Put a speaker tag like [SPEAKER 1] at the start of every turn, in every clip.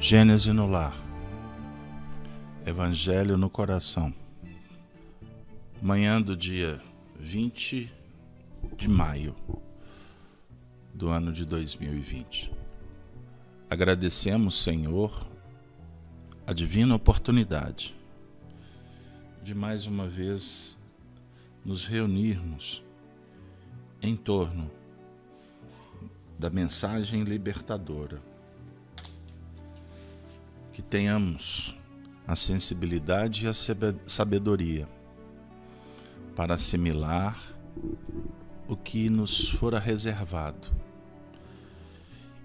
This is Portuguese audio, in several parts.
[SPEAKER 1] Gênese no lar, Evangelho no coração. Manhã do dia 20 de maio do ano de 2020. Agradecemos, Senhor, a divina oportunidade de mais uma vez nos reunirmos em torno da mensagem libertadora. Que tenhamos a sensibilidade e a sabedoria para assimilar o que nos fora reservado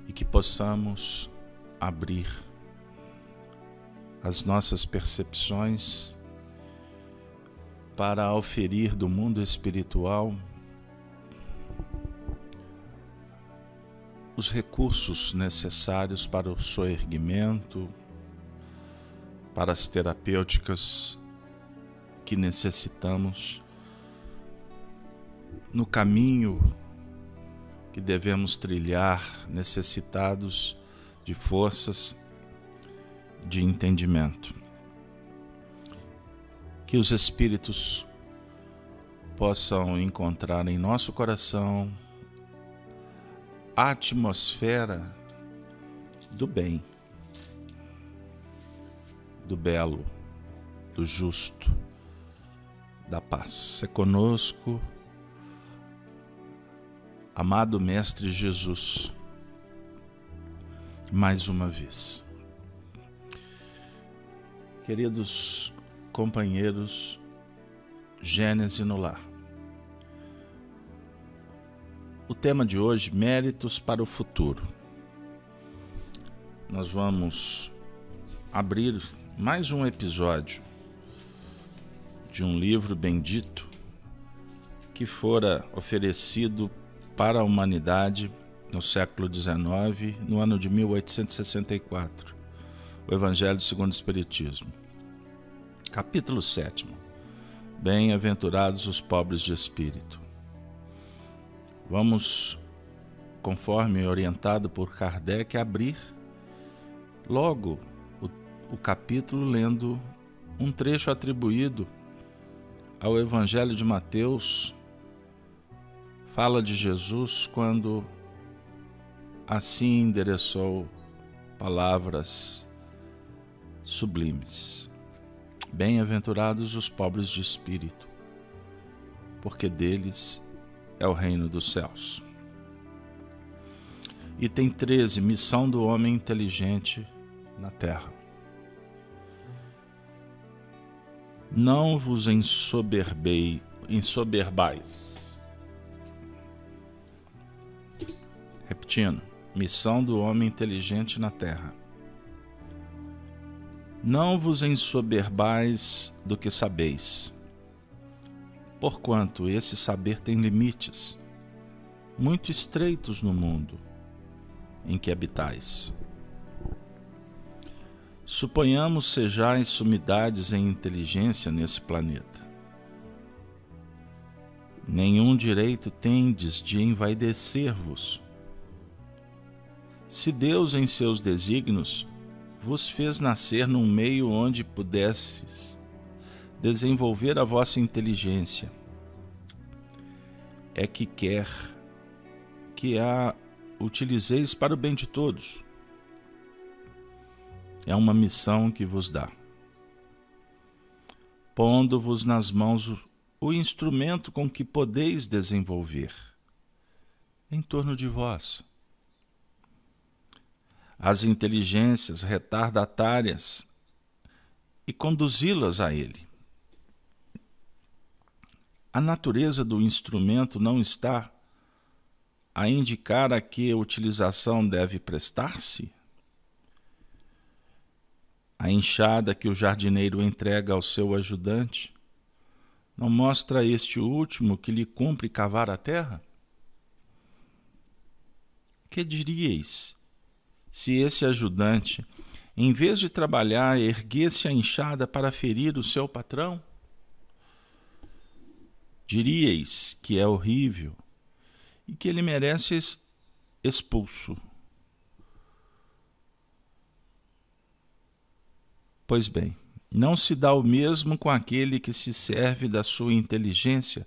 [SPEAKER 1] e que possamos abrir as nossas percepções para auferir do mundo espiritual os recursos necessários para o soerguimento, para as terapêuticas que necessitamos no caminho que devemos trilhar, necessitados de forças de entendimento. Que os espíritos possam encontrar em nosso coração a atmosfera do bem, do belo, do justo, da paz. É conosco, amado Mestre Jesus, mais uma vez. Queridos companheiros, Gênese no lar. O tema de hoje, méritos para o futuro. Nós vamos abrir mais um episódio de um livro bendito que fora oferecido para a humanidade no século XIX, no ano de 1864, o Evangelho segundo o Espiritismo. Capítulo 7. Bem-aventurados os pobres de espírito. Vamos, conforme orientado por Kardec, abrir logo o capítulo lendo um trecho atribuído ao Evangelho de Mateus. Fala de Jesus quando assim endereçou palavras sublimes. Bem-aventurados os pobres de espírito, porque deles é o reino dos céus. Item 13, missão do homem inteligente na terra. Não vos ensoberbais. Repetindo, missão do homem inteligente na terra. Não vos ensoberbais do que sabeis, porquanto esse saber tem limites, muito estreitos no mundo em que habitais. Suponhamos sejais sumidades em inteligência nesse planeta. Nenhum direito tendes de envaidecer-vos. Se Deus, em seus desígnios, vos fez nascer num meio onde pudesses desenvolver a vossa inteligência, é que quer que a utilizeis para o bem de todos. É uma missão que vos dá, pondo-vos nas mãos o instrumento com que podeis desenvolver em torno de vós as inteligências retardatárias e conduzi-las a ele. A natureza do instrumento não está a indicar a que utilização deve prestar-se? A enxada que o jardineiro entrega ao seu ajudante não mostra a este último que lhe cumpre cavar a terra? Que diríeis se esse ajudante, em vez de trabalhar, erguesse a enxada para ferir o seu patrão? Diríeis que é horrível e que ele merece expulso. Pois bem, não se dá o mesmo com aquele que se serve da sua inteligência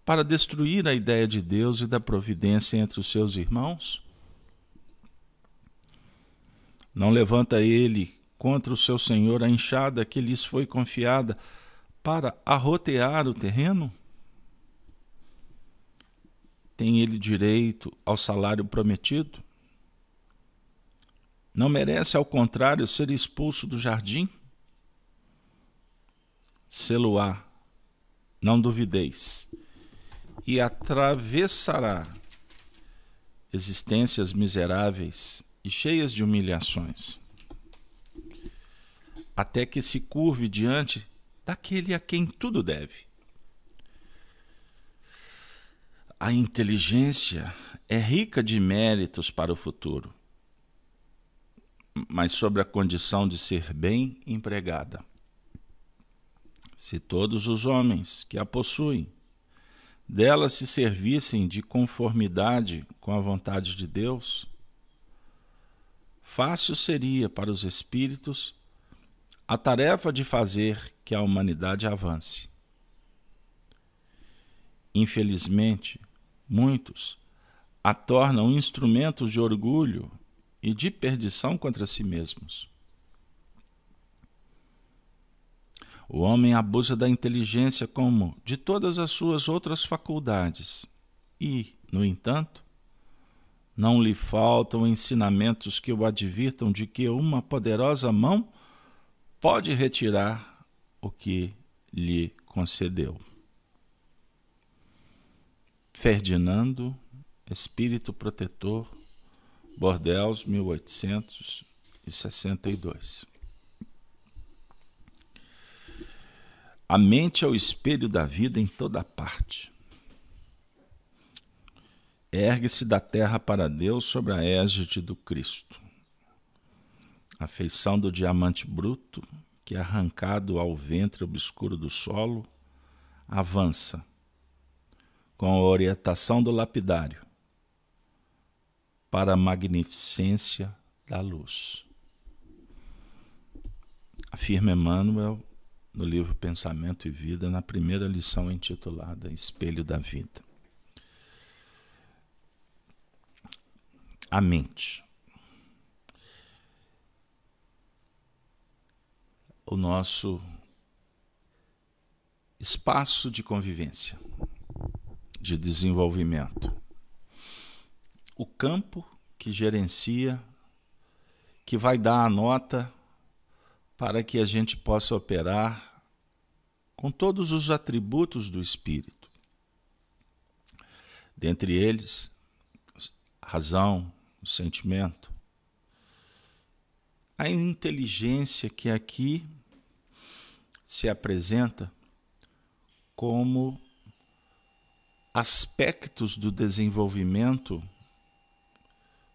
[SPEAKER 1] para destruir a ideia de Deus e da providência entre os seus irmãos? Não levanta ele contra o seu senhor a enxada que lhes foi confiada para arrotear o terreno? Tem ele direito ao salário prometido? Não merece, ao contrário, ser expulso do jardim? Sê-lo-á, não duvideis, e atravessará existências miseráveis e cheias de humilhações, até que se curve diante daquele a quem tudo deve. A inteligência é rica de méritos para o futuro, mas sobre a condição de ser bem empregada. Se todos os homens que a possuem dela se servissem de conformidade com a vontade de Deus, fácil seria para os espíritos a tarefa de fazer que a humanidade avance. Infelizmente, muitos a tornam instrumentos de orgulho e de perdição contra si mesmos. O homem abusa da inteligência como de todas as suas outras faculdades e, no entanto, não lhe faltam ensinamentos que o advirtam de que uma poderosa mão pode retirar o que lhe concedeu. Ferdinando, Espírito Protetor, Bordeaux, 1862. A mente é o espelho da vida em toda parte. Ergue-se da terra para Deus sobre a égide do Cristo. A feição do diamante bruto, que é arrancado ao ventre obscuro do solo, avança, com a orientação do lapidário, para a magnificência da luz. Afirma Emmanuel no livro Pensamento e Vida, na primeira lição intitulada Espelho da Vida. A mente. O nosso espaço de convivência, de desenvolvimento. O campo que gerencia, que vai dar a nota para que a gente possa operar com todos os atributos do espírito. Dentre eles, a razão, o sentimento, a inteligência que aqui se apresenta como aspectos do desenvolvimento,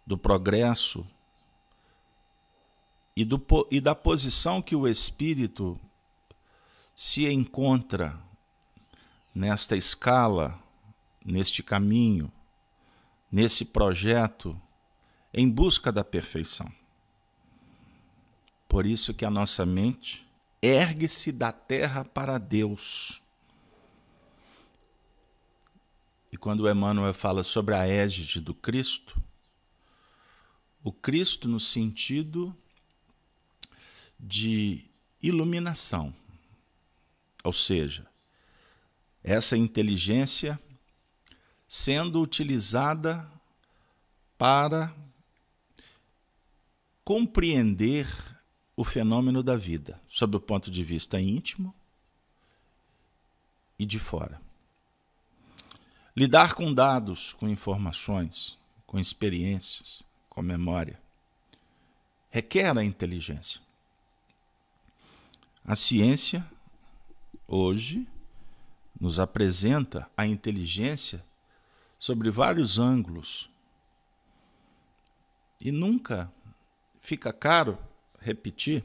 [SPEAKER 1] do progresso e da posição que o espírito se encontra nesta escala, neste caminho, nesse projeto, em busca da perfeição. Por isso que a nossa mente ergue-se da terra para Deus. E quando Emmanuel fala sobre a égide do Cristo, o Cristo no sentido de iluminação, ou seja, essa inteligência sendo utilizada para compreender o fenômeno da vida, sob o ponto de vista íntimo e de fora. Lidar com dados, com informações, com experiências, com memória, requer a inteligência. A ciência, hoje, nos apresenta a inteligência sobre vários ângulos. E nunca fica caro repetir,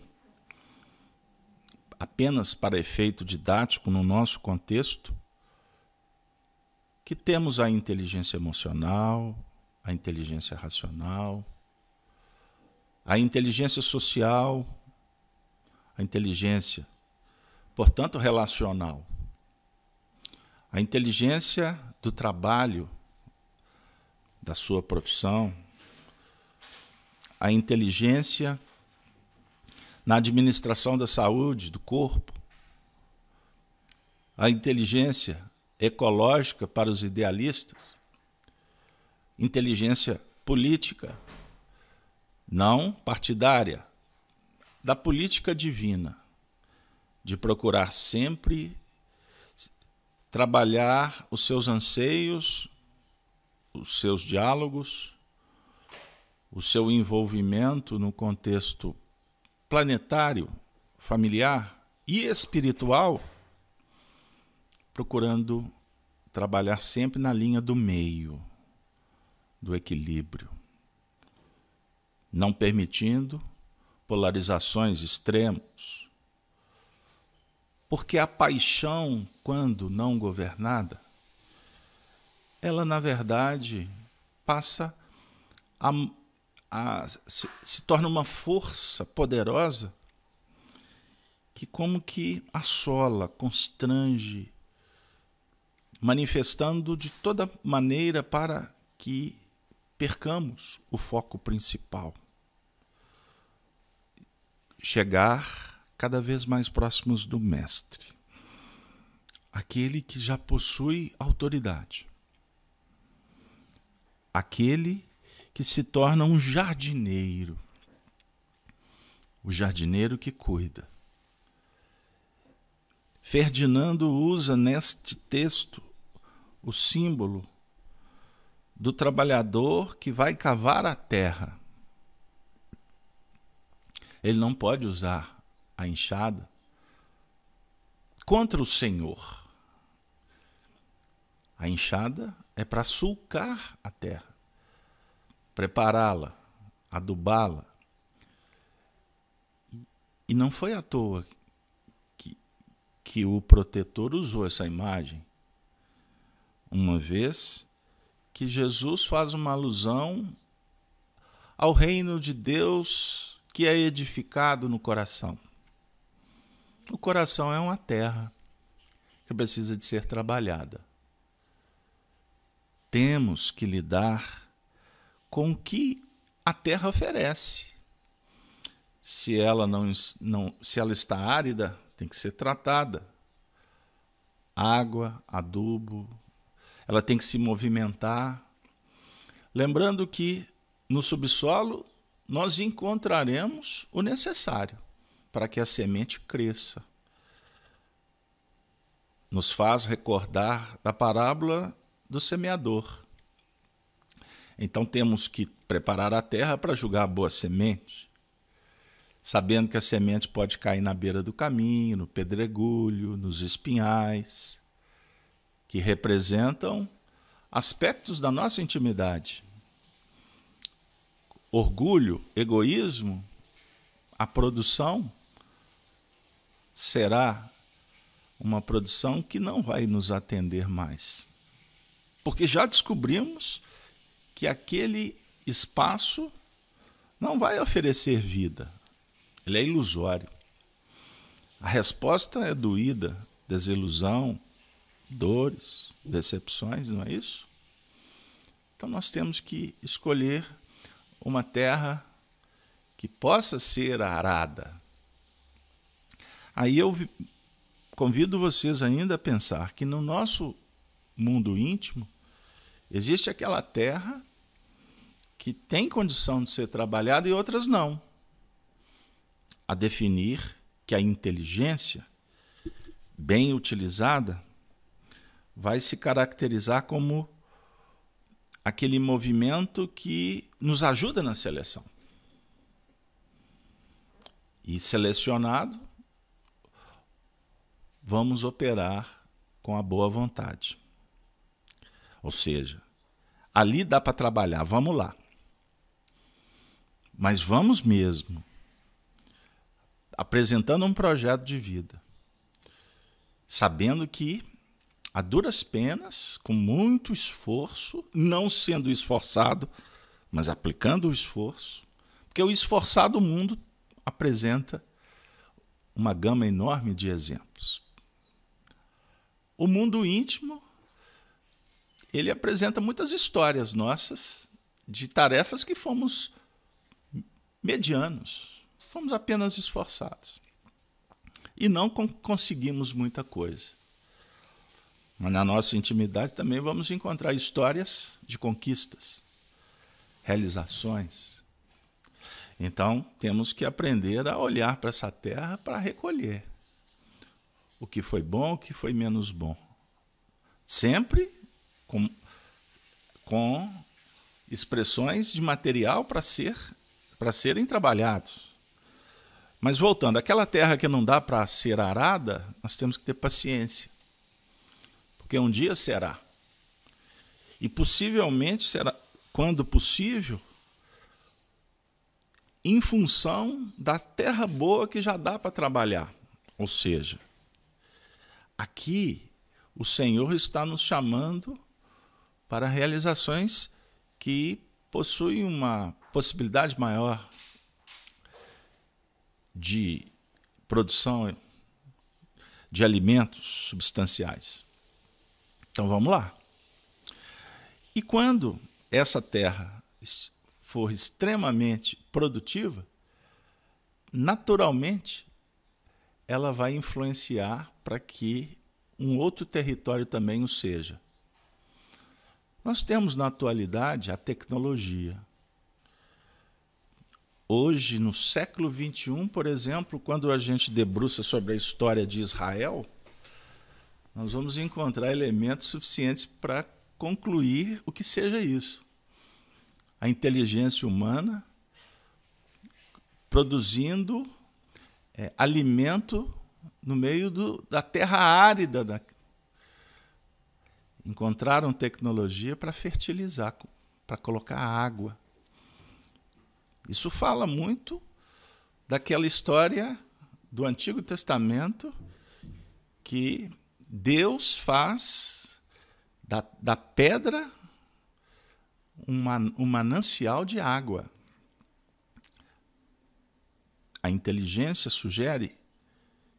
[SPEAKER 1] apenas para efeito didático no nosso contexto, que temos a inteligência emocional, a inteligência racional, a inteligência social, a inteligência, portanto, relacional, a inteligência do trabalho, da sua profissão, a inteligência na administração da saúde, do corpo, a inteligência ecológica para os idealistas, inteligência política, não partidária, da política divina, de procurar sempre trabalhar os seus anseios, os seus diálogos, o seu envolvimento no contexto planetário, familiar e espiritual, procurando trabalhar sempre na linha do meio, do equilíbrio, não permitindo polarizações extremas. Porque a paixão, quando não governada, ela, na verdade, passa se torna uma força poderosa que como que assola, constrange, manifestando de toda maneira para que percamos o foco principal. Chegar cada vez mais próximos do Mestre, aquele que já possui autoridade, aquele que se torna um jardineiro, o jardineiro que cuida. Ferdinando usa neste texto o símbolo do trabalhador que vai cavar a terra. Ele não pode usar a enxada contra o Senhor. A enxada é para sulcar a terra, prepará-la, adubá-la. E não foi à toa que o protetor usou essa imagem, uma vez que Jesus faz uma alusão ao reino de Deus que é edificado no coração. O coração é uma terra que precisa de ser trabalhada. Temos que lidar com o que a terra oferece. Se ela se ela está árida, tem que ser tratada. Água, adubo, ela tem que se movimentar. Lembrando que no subsolo nós encontraremos o necessário para que a semente cresça. Nos faz recordar da parábola do semeador. Então temos que preparar a terra para jogar a boa semente, sabendo que a semente pode cair na beira do caminho, no pedregulho, nos espinhais, que representam aspectos da nossa intimidade. Orgulho, egoísmo, a produção será uma produção que não vai nos atender mais. Porque já descobrimos que aquele espaço não vai oferecer vida. Ele é ilusório. A resposta é doída, desilusão, dores, decepções, não é isso? Então nós temos que escolher uma terra que possa ser arada. Aí eu convido vocês ainda a pensar que no nosso mundo íntimo existe aquela terra que tem condição de ser trabalhada e outras não. A definir que a inteligência, bem utilizada, vai se caracterizar como aquele movimento que nos ajuda na seleção. E selecionado, vamos operar com a boa vontade. Ou seja, ali dá para trabalhar, vamos lá. Mas vamos mesmo, apresentando um projeto de vida, sabendo que a duras penas, com muito esforço, não sendo esforçado, mas aplicando o esforço, porque o esforçado mundo apresenta uma gama enorme de exemplos. O mundo íntimo, ele apresenta muitas histórias nossas de tarefas que fomos medianos, fomos apenas esforçados. E não conseguimos muita coisa. Mas na nossa intimidade também vamos encontrar histórias de conquistas, realizações. Então, temos que aprender a olhar para essa terra para recolher o que foi bom, o que foi menos bom. Sempre com expressões de material para serem trabalhados. Mas voltando, aquela terra que não dá para ser arada, nós temos que ter paciência. Porque um dia será. E possivelmente será, quando possível, em função da terra boa que já dá para trabalhar. Ou seja, aqui o Senhor está nos chamando para realizações que possuem uma possibilidade maior de produção de alimentos substanciais. Então vamos lá. E quando essa terra for extremamente produtiva, naturalmente ela vai influenciar para que um outro território também o seja. Nós temos na atualidade a tecnologia. Hoje, no século XXI, por exemplo, quando a gente debruça sobre a história de Israel, nós vamos encontrar elementos suficientes para concluir o que seja isso. A inteligência humana produzindo alimento no meio da terra árida. Encontraram tecnologia para fertilizar, para colocar água. Isso fala muito daquela história do Antigo Testamento que Deus faz da pedra um manancial de água. A inteligência sugere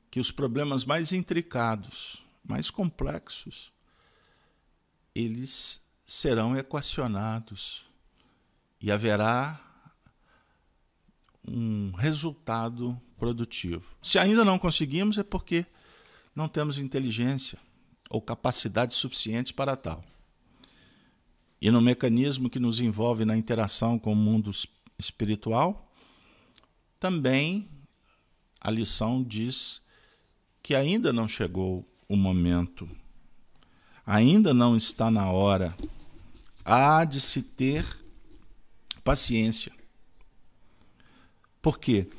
[SPEAKER 1] que os problemas mais intricados, mais complexos, eles serão equacionados e haverá um resultado produtivo. Se ainda não conseguimos, é porque não temos inteligência ou capacidade suficiente para tal. E no mecanismo que nos envolve na interação com o mundo espiritual, também a lição diz que ainda não chegou o momento, ainda não está na hora. Há de se ter paciência. Por quê?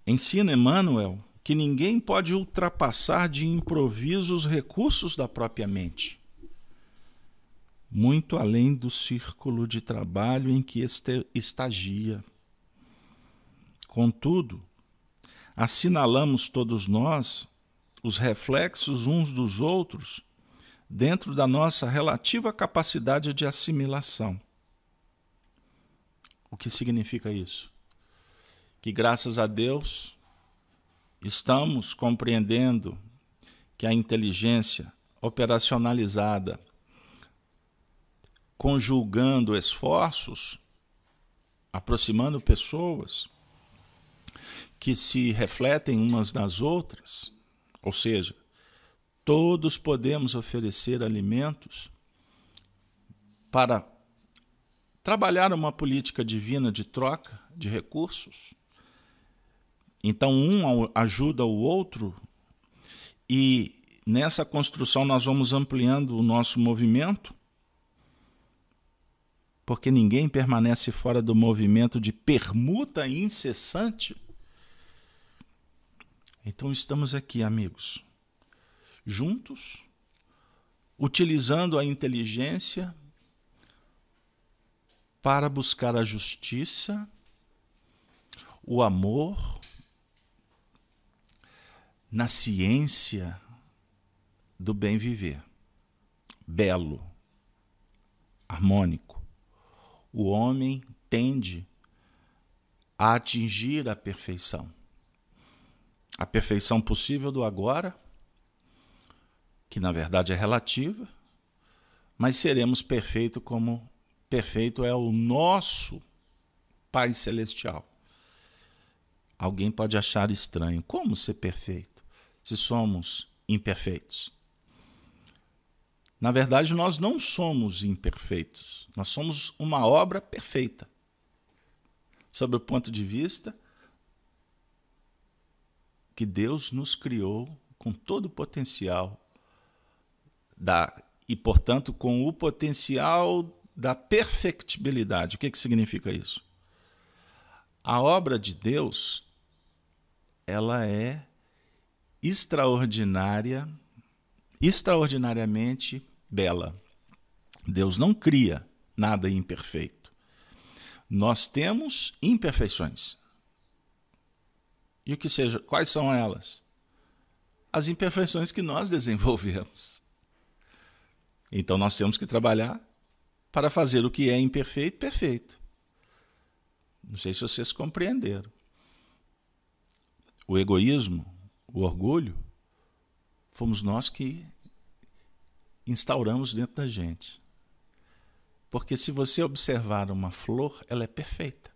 [SPEAKER 1] Ensina Emmanuel que ninguém pode ultrapassar de improviso os recursos da própria mente, muito além do círculo de trabalho em que estagia. Contudo, assinalamos todos nós os reflexos uns dos outros dentro da nossa relativa capacidade de assimilação. O que significa isso? Que, graças a Deus, estamos compreendendo que a inteligência operacionalizada, conjugando esforços, aproximando pessoas que se refletem umas nas outras, ou seja, todos podemos oferecer alimentos para trabalhar uma política divina de troca de recursos. Então, um ajuda o outro e nessa construção nós vamos ampliando o nosso movimento, porque ninguém permanece fora do movimento de permuta incessante. Então estamos aqui, amigos, juntos, utilizando a inteligência para buscar a justiça, o amor, na ciência do bem viver, belo, harmônico. O homem tende a atingir a perfeição. a perfeição possível do agora, que na verdade é relativa, mas seremos perfeitos como perfeito é o nosso Pai Celestial. Alguém pode achar estranho. Como ser perfeito se somos imperfeitos? Na verdade, nós não somos imperfeitos. Nós somos uma obra perfeita. Sob o ponto de vista que Deus nos criou com todo o potencial e, portanto, com o potencial da perfectibilidade. O que significa isso? A obra de Deus, ela é extraordinariamente bela. Deus não cria nada imperfeito. Nós temos imperfeições. E o que seja, quais são elas? As imperfeições que nós desenvolvemos. Então nós temos que trabalhar para fazer o que é imperfeito, perfeito. Não sei se vocês compreenderam. O egoísmo, o orgulho, fomos nós que instauramos dentro da gente. Porque se você observar uma flor, ela é perfeita.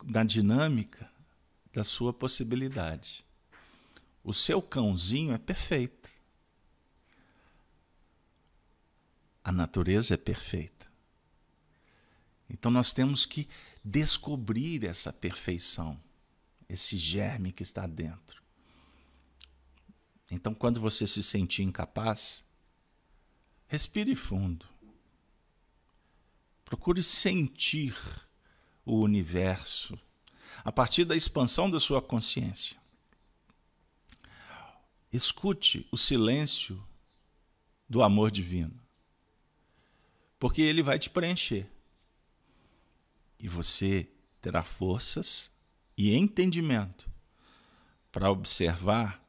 [SPEAKER 1] Na dinâmica da sua possibilidade. O seu cãozinho é perfeito. A natureza é perfeita. Então nós temos que descobrir essa perfeição, esse germe que está dentro. Então, quando você se sentir incapaz, respire fundo. Procure sentir o universo a partir da expansão da sua consciência. Escute o silêncio do amor divino, porque ele vai te preencher. E você terá forças e entendimento para observar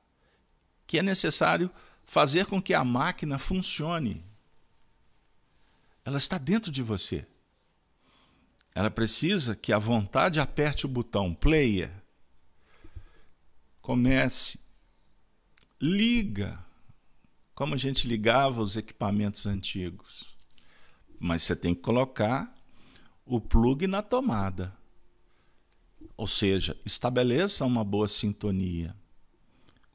[SPEAKER 1] que é necessário fazer com que a máquina funcione. Ela está dentro de você. Ela precisa que a vontade aperte o botão player, comece, liga, como a gente ligava os equipamentos antigos. Mas você tem que colocar o plug na tomada. Ou seja, estabeleça uma boa sintonia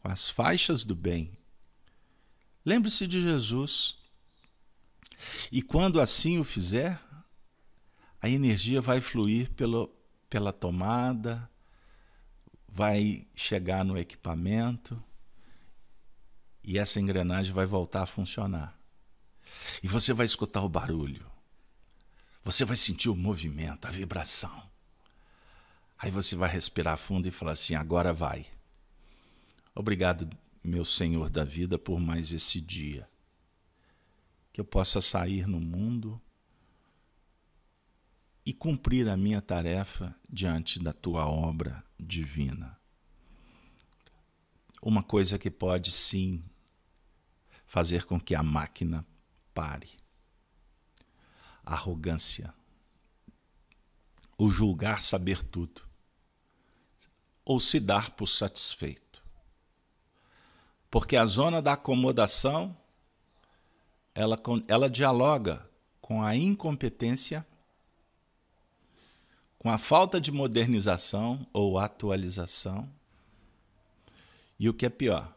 [SPEAKER 1] com as faixas do bem. Lembre-se de Jesus. E quando assim o fizer, a energia vai fluir pela tomada, vai chegar no equipamento e essa engrenagem vai voltar a funcionar. E você vai escutar o barulho. Você vai sentir o movimento, a vibração. Aí você vai respirar fundo e falar assim, agora vai. Obrigado, meu Senhor da vida, por mais esse dia. Que eu possa sair no mundo e cumprir a minha tarefa diante da tua obra divina. Uma coisa que pode, sim, fazer com que a máquina pare. A arrogância. O julgar saber tudo. Ou se dar por satisfeito. Porque a zona da acomodação, ela dialoga com a incompetência, com a falta de modernização ou atualização. E o que é pior,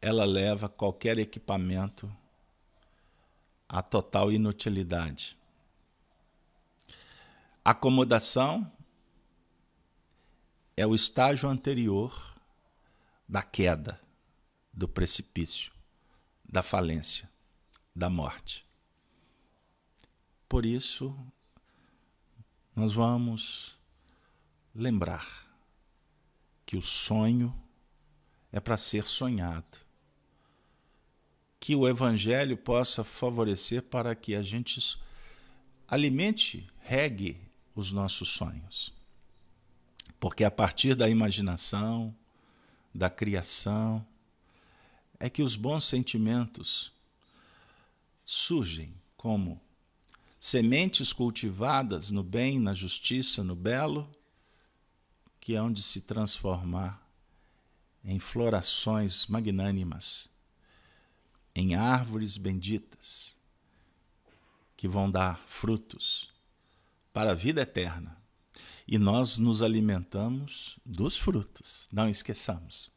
[SPEAKER 1] ela leva qualquer equipamento à total inutilidade. Acomodação é o estágio anterior da queda, do precipício, da falência, da morte. Por isso, nós vamos lembrar que o sonho é para ser sonhado. Que o Evangelho possa favorecer para que a gente alimente, regue os nossos sonhos. Porque a partir da imaginação, da criação, é que os bons sentimentos surgem como sementes cultivadas no bem, na justiça, no belo, que hão de se transformar em florações magnânimas, em árvores benditas, que vão dar frutos para a vida eterna. E nós nos alimentamos dos frutos, não esqueçamos.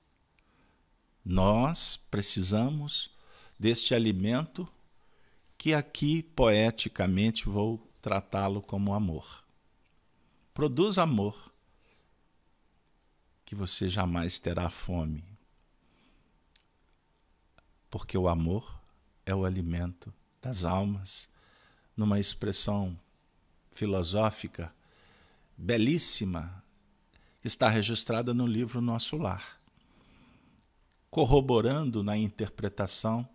[SPEAKER 1] Nós precisamos deste alimento que aqui, poeticamente, vou tratá-lo como amor. Produz amor, que você jamais terá fome. Porque o amor é o alimento das almas, numa expressão filosófica belíssima, que está registrada no livro Nosso Lar, corroborando na interpretação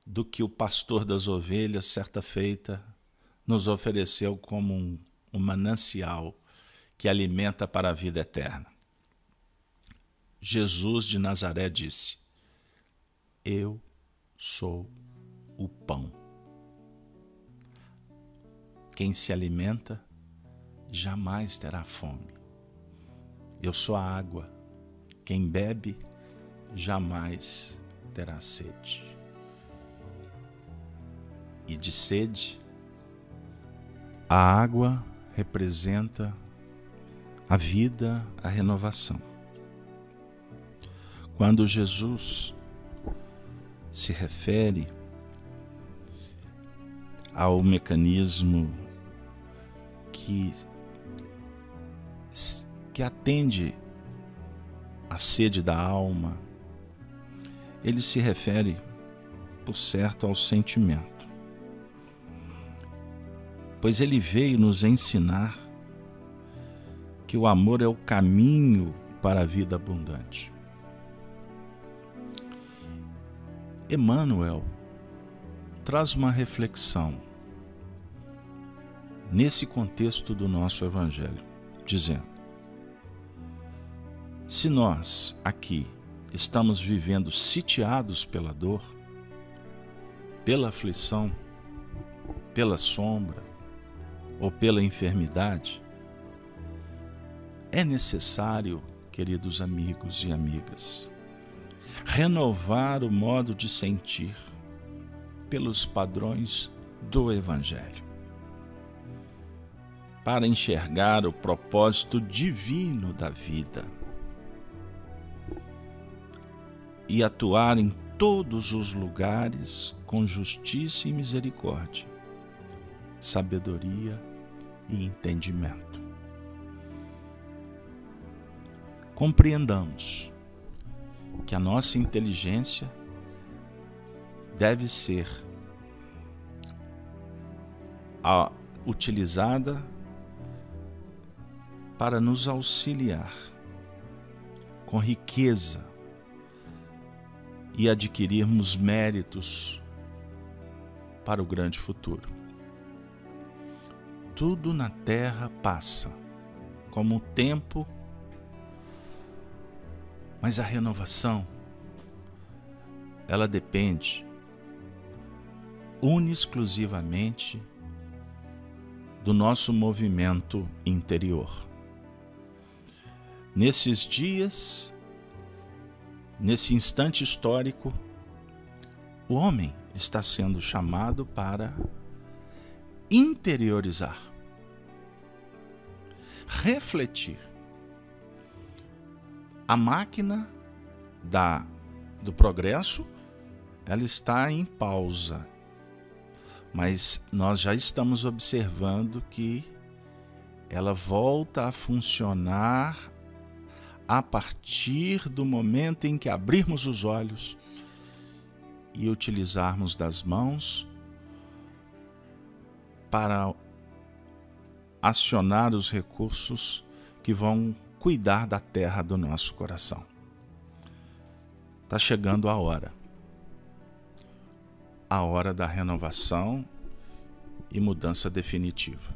[SPEAKER 1] do que o pastor das ovelhas, certa feita, nos ofereceu como um manancial que alimenta para a vida eterna. Jesus de Nazaré disse: eu sou o pão. Quem se alimenta jamais terá fome. Eu sou a água. Quem bebe jamais terá sede. E de sede, a água representa a vida, a renovação. Quando Jesus se refere ao mecanismo que atende à sede da alma, ele se refere, por certo, ao sentimento. Pois ele veio nos ensinar que o amor é o caminho para a vida abundante. Emmanuel traz uma reflexão nesse contexto do nosso Evangelho, dizendo: se nós aqui estamos vivendo sitiados pela dor, pela aflição, pela sombra ou pela enfermidade, é necessário, queridos amigos e amigas, renovar o modo de sentir pelos padrões do Evangelho, para enxergar o propósito divino da vida e atuar em todos os lugares com justiça e misericórdia, sabedoria e entendimento. Compreendamos que a nossa inteligência deve ser utilizada para nos auxiliar com riqueza e adquirirmos méritos para o grande futuro. Tudo na terra passa, como o tempo, mas a renovação, ela depende exclusivamente do nosso movimento interior. Nesses dias, nesse instante histórico, o homem está sendo chamado para interiorizar, refletir. A máquina do progresso, ela está em pausa, mas nós já estamos observando que ela volta a funcionar a partir do momento em que abrirmos os olhos e utilizarmos das mãos para acionar os recursos que vão cuidar da terra do nosso coração. Está chegando a hora da renovação e mudança definitiva.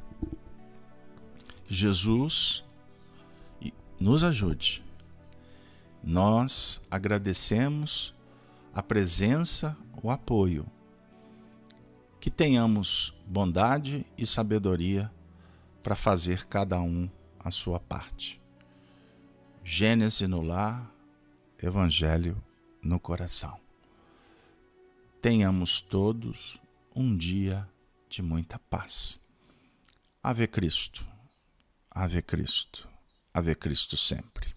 [SPEAKER 1] Jesus nos ajude. Nós agradecemos a presença, o apoio. Que tenhamos bondade e sabedoria para fazer cada um a sua parte. Gênese no lar, Evangelho no coração. Tenhamos todos um dia de muita paz. Ave Cristo, Ave Cristo, Ave Cristo sempre.